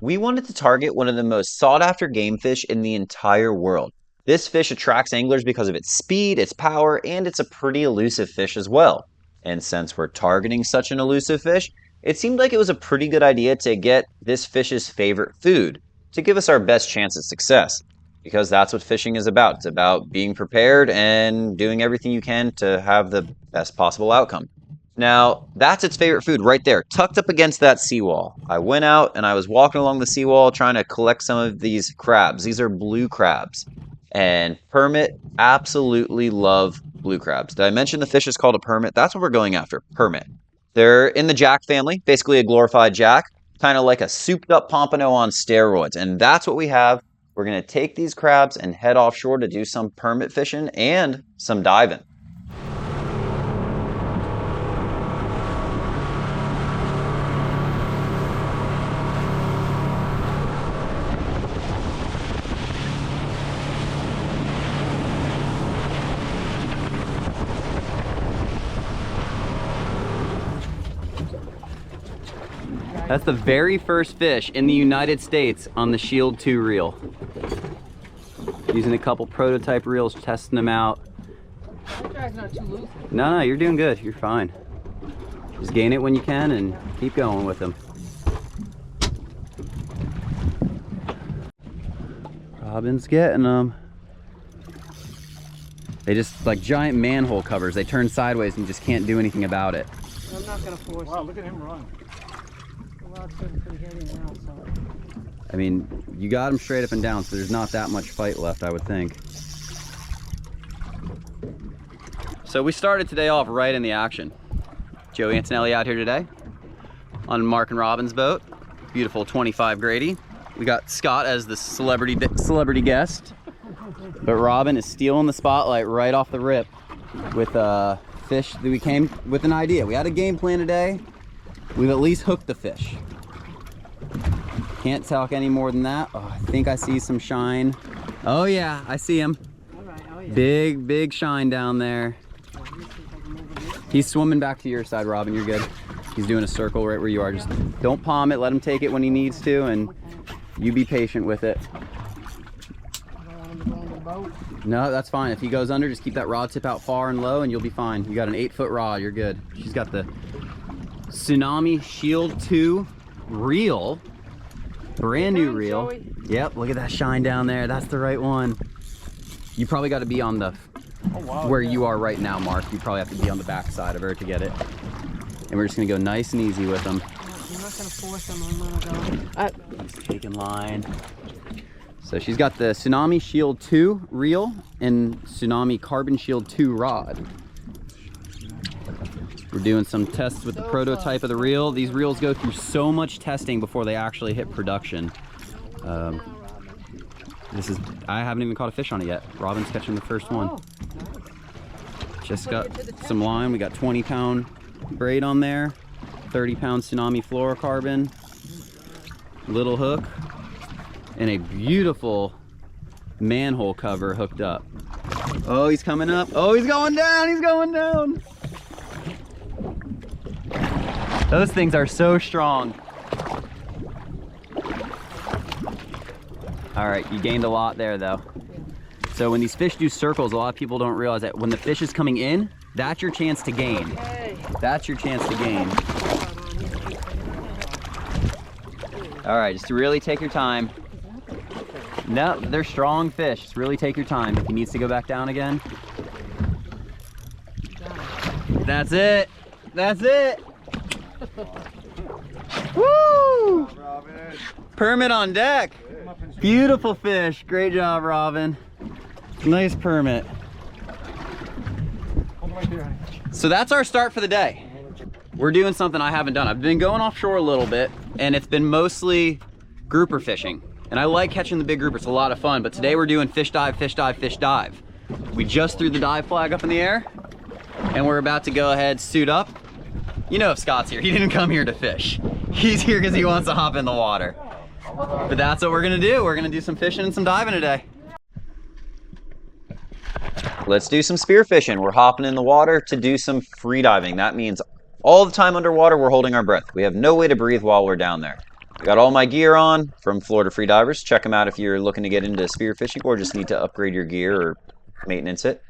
We wanted to target one of the most sought-after game fish in the entire world. This fish attracts anglers because of its speed, its power, and it's a pretty elusive fish as well. And since we're targeting such an elusive fish, it seemed like it was a pretty good idea to get this fish's favorite food to give us our best chance at success. Because that's what fishing is about. It's about being prepared and doing everything you can to have the best possible outcome. Now, that's its favorite food right there, tucked up against that seawall. I went out and I was walking along the seawall trying to collect some of these crabs. These are blue crabs. And permit absolutely love blue crabs. Did I mention the fish is called a permit? That's what we're going after, permit. They're in the jack family, basically a glorified jack, kind of like a souped up pompano on steroids. And that's what we have. We're going to take these crabs and head offshore to do some permit fishing and some diving. That's the very first fish in the United States on the Shield 2 reel. Using a couple prototype reels, testing them out. That drag's not too loose. No, you're doing good. You're fine. Just gain it when you can and keep going with them. Robin's getting them. They just like giant manhole covers. They turn sideways and you just can't do anything about it. I'm not gonna force. Wow, look at him run. I mean, you got him straight up and down, so there's not that much fight left, I would think. So we started today off right in the action. Joe Antonelli out here today on Mark and Robin's boat. Beautiful 25 Grady. We got Scott as the celebrity guest, but Robin is stealing the spotlight right off the rip with a fish that we came with an idea. We had a game plan today. We've at least hooked the fish. Can't talk any more than that. Oh, I think I see some shine. Oh yeah, I see him. All right, oh yeah. Big shine down there. He's swimming back to your side, Robin, you're good. He's doing a circle right where you are. Just don't palm it, let him take it when he needs to, and you be patient with it. No, that's fine. If he goes under, just keep that rod tip out far and low and you'll be fine. You got an 8-foot rod, you're good. She's got the Tsunami Shield 2 reel. Brand new reel. Yep, look at that shine down there. That's the right one. You probably got to be on the where you are right now, Mark. You probably have to be on the back side of her to get it. And we're just gonna go nice and easy with them. I'm not gonna force them. I'm gonna go. He's taking line. So she's got the Tsunami Shield 2 reel and Tsunami Carbon Shield 2 rod. We're doing some tests with the prototype of the reel. These reels go through so much testing before they actually hit production. I haven't even caught a fish on it yet. Robin's catching the first one. Just got some line. We got 20-pound braid on there, 30-pound Tsunami Flourocarbon, little hook, and a beautiful manhole cover hooked up. Oh, he's coming up. Oh, he's going down. He's going down. Those things are so strong. All right, you gained a lot there though. So when these fish do circles, a lot of people don't realize that when the fish is coming in, that's your chance to gain. That's your chance to gain. All right, just to really take your time. No, they're strong fish. Just really take your time. If he needs to go back down again. That's it. That's it. Woo! Permit on deck. Beautiful fish. Great job, Robin. Nice permit. So that's our start for the day. We're doing something I haven't done. I've been going offshore a little bit, and it's been mostly grouper fishing. And I like catching the big grouper. It's a lot of fun. But today we're doing fish dive, fish dive, fish dive. We just threw the dive flag up in the air, and we're about to go ahead, suit up. You know if Scott's here, he didn't come here to fish. He's here because he wants to hop in the water. But that's what we're gonna do. We're gonna do some fishing and some diving today. Let's do some spearfishing. We're hopping in the water to do some free diving. That means all the time underwater, we're holding our breath. We have no way to breathe while we're down there. I got all my gear on from Florida Freedivers. Check them out if you're looking to get into spearfishing or just need to upgrade your gear or maintenance it.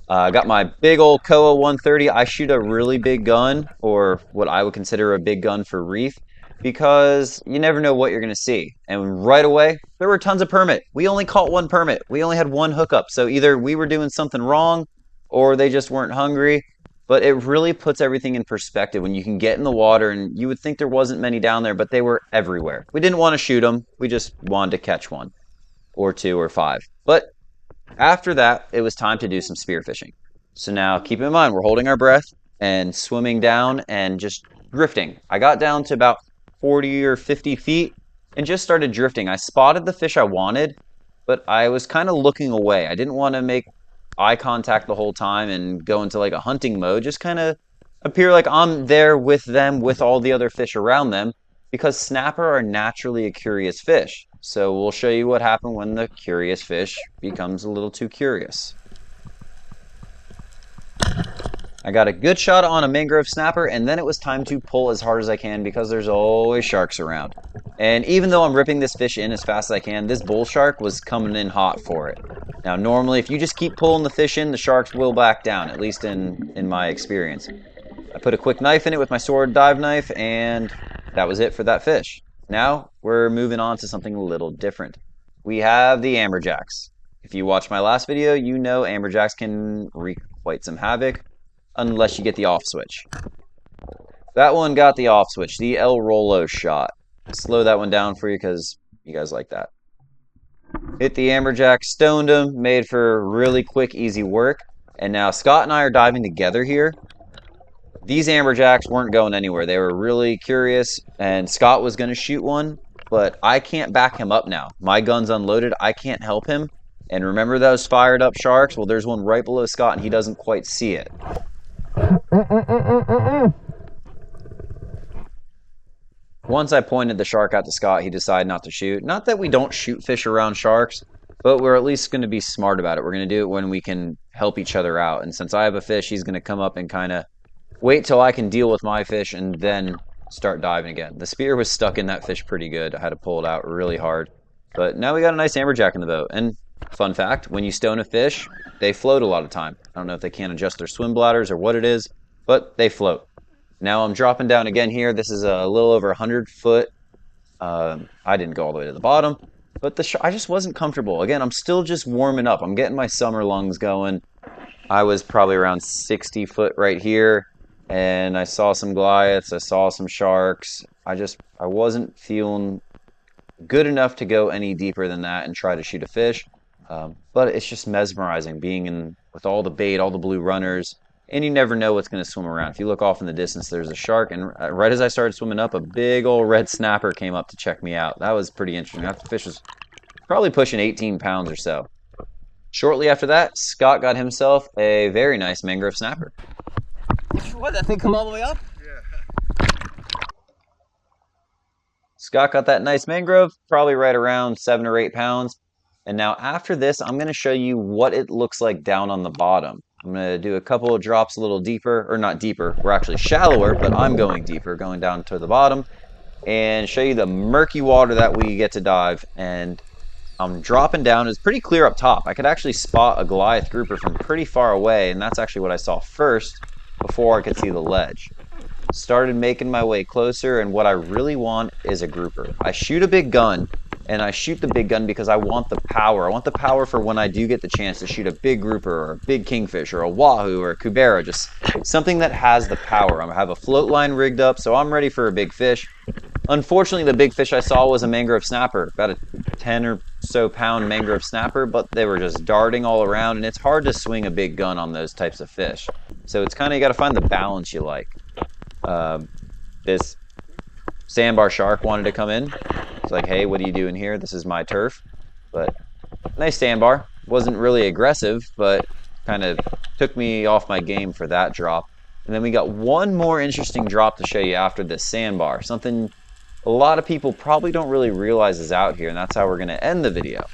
I got my big old Koa 130. I shoot a really big gun, or what I would consider a big gun for reef, because you never know what you're going to see. And right away, there were tons of permit. We only caught one permit. We only had one hookup. So either we were doing something wrong, or they just weren't hungry. But it really puts everything in perspective when you can get in the water, and you would think there wasn't many down there, but they were everywhere. We didn't want to shoot them. We just wanted to catch one, or two, or five. But after that, it was time to do some spearfishing. So now, keep in mind, we're holding our breath and swimming down and just drifting. I got down to about 40 or 50 feet and just started drifting. I spotted the fish I wanted, but I was kind of looking away. I didn't want to make eye contact the whole time and go into like a hunting mode. Just kind of appear like I'm there with them, with all the other fish around them, because snapper are naturally a curious fish. So we'll show you what happened when the curious fish becomes a little too curious. I got a good shot on a mangrove snapper, and then it was time to pull as hard as I can because there's always sharks around. And even though I'm ripping this fish in as fast as I can, this bull shark was coming in hot for it. Now normally if you just keep pulling the fish in, the sharks will back down, at least in my experience. I put a quick knife in it with my sword dive knife, and that was it for that fish. Now we're moving on to something a little different. We have the amberjacks. If you watched my last video, you know amberjacks can wreak quite some havoc unless you get the off switch. That one got the off switch, the El Rolo shot. Slow that one down for you because you guys like that. Hit the amberjack, stoned him, made for really quick, easy work. And now Scott and I are diving together here. These amberjacks weren't going anywhere. They were really curious, and Scott was going to shoot one, but I can't back him up now. My gun's unloaded. I can't help him. And remember those fired up sharks? Well, there's one right below Scott, and he doesn't quite see it. Once I pointed the shark out to Scott, he decided not to shoot. Not that we don't shoot fish around sharks, but we're at least going to be smart about it. We're going to do it when we can help each other out. And since I have a fish, he's going to come up and kind of wait till I can deal with my fish and then start diving again. The spear was stuck in that fish pretty good. I had to pull it out really hard. But now we got a nice amberjack in the boat. And fun fact, when you stone a fish, they float a lot of time. I don't know if they can't adjust their swim bladders or what it is, but they float. Now I'm dropping down again here. This is a little over 100 foot. I didn't go all the way to the bottom, but I just wasn't comfortable. Again, I'm still just warming up. I'm getting my summer lungs going. I was probably around 60 foot right here, and I saw some Goliaths. I saw some sharks. I wasn't feeling good enough to go any deeper than that and try to shoot a fish. But it's just mesmerizing being in with all the bait, all the blue runners. And you never know what's going to swim around. If you look off in the distance, there's a shark. And right as I started swimming up, a big old red snapper came up to check me out. That was pretty interesting. That fish was probably pushing 18 pounds or so. Shortly after that, Scott got himself a very nice mangrove snapper. What, that thing come all the way up? Yeah. Scott got that nice mangrove, probably right around 7 or 8 pounds. And now after this, I'm going to show you what it looks like down on the bottom. I'm going to do a couple of drops a little deeper, or not deeper, we're actually shallower, but I'm going deeper, going down to the bottom, and show you the murky water that we get to dive. And I'm dropping down. It's pretty clear up top. I could actually spot a Goliath grouper from pretty far away, and that's actually what I saw first before I could see the ledge. Started making my way closer, and what I really want is a grouper. I shoot a big gun, and I shoot the big gun because I want the power. I want the power for when I do get the chance to shoot a big grouper or a big kingfish or a wahoo or a kubera, just something that has the power. I have a float line rigged up, so I'm ready for a big fish. Unfortunately, the big fish I saw was a mangrove snapper, about a 10 or so pound mangrove snapper, but they were just darting all around, and it's hard to swing a big gun on those types of fish. So it's kind of, you got to find the balance you like. This sandbar shark wanted to come in. It's like, hey, what are you doing here? This is my turf. But nice sandbar. Wasn't really aggressive, but kind of took me off my game for that drop. And then we got one more interesting drop to show you after this sandbar. Something a lot of people probably don't really realize is out here, and that's how we're going to end the video.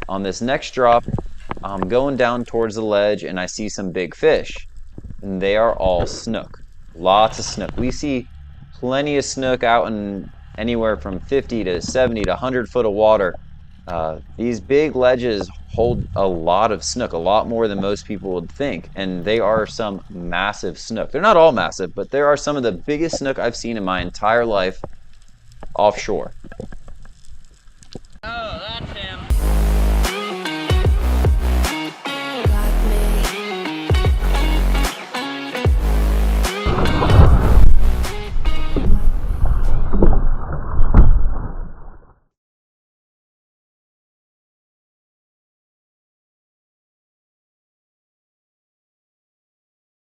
On this next drop, I'm going down towards the ledge, and I see some big fish. And they are all snook. Lots of snook. We see plenty of snook out in anywhere from 50 to 70 to 100 foot of water. These big ledges hold a lot of snook, a lot more than most people would think, and they are some massive snook. They're not all massive, but there are some of the biggest snook I've seen in my entire life offshore.